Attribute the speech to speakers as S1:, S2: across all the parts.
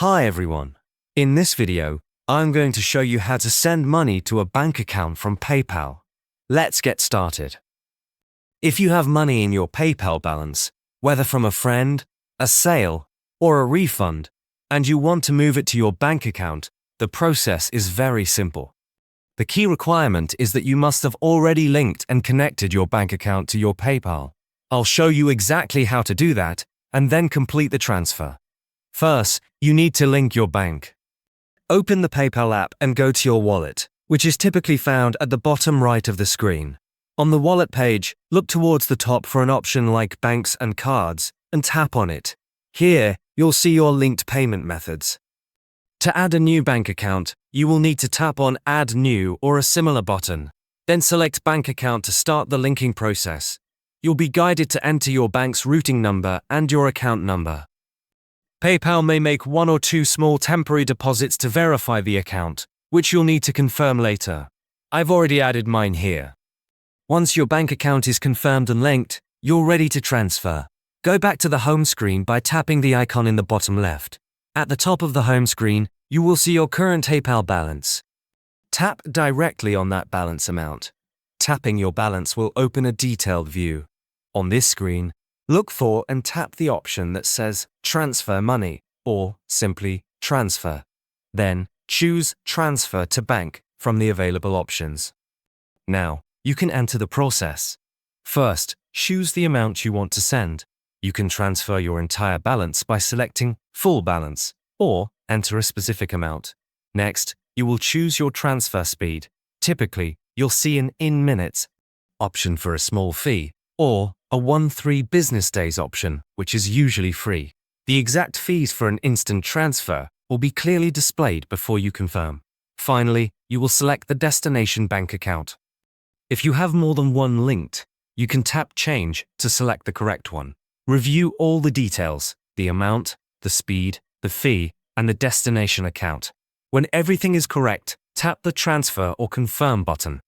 S1: Hi everyone. In this video, I'm going to show you how to send money to a bank account from PayPal. Let's get started. If you have money in your PayPal balance, whether from a friend, a sale, or a refund, and you want to move it to your bank account, the process is very simple. The key requirement is that you must have already linked and connected your bank account to your PayPal. I'll show you exactly how to do that and then complete the transfer. First, you need to link your bank. Open the PayPal app and go to your wallet, which is typically found at the bottom right of the screen. On the wallet page, look towards the top for an option like Banks and Cards and tap on it. Here, you'll see your linked payment methods. To add a new bank account, you will need to tap on Add New or a similar button. Then select Bank Account to start the linking process. You'll be guided to enter your bank's routing number and your account number. PayPal may make one or two small temporary deposits to verify the account, which you'll need to confirm later. I've already added mine here. Once your bank account is confirmed and linked, you're ready to transfer. Go back to the home screen by tapping the icon in the bottom left. At the top of the home screen, you will see your current PayPal balance. Tap directly on that balance amount. Tapping your balance will open a detailed view. On this screen, look for and tap the option that says Transfer Money or simply Transfer. Then choose Transfer to Bank from the available options. Now, you can enter the process. First, choose the amount you want to send. You can transfer your entire balance by selecting Full Balance or enter a specific amount. Next, you will choose your transfer speed. Typically, you'll see an in minutes option for a small fee or a 1-3 business days option, which is usually free. The exact fees for an instant transfer will be clearly displayed before you confirm. Finally, you will select the destination bank account. If you have more than one linked, you can tap Change to select the correct one. Review all the details, the amount, the speed, the fee, and the destination account. When everything is correct, tap the Transfer or Confirm button.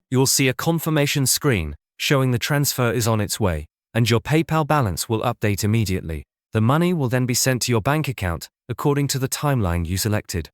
S1: You'll see a confirmation screen showing the transfer is on its way, and your PayPal balance will update immediately. The money will then be sent to your bank account according to the timeline you selected.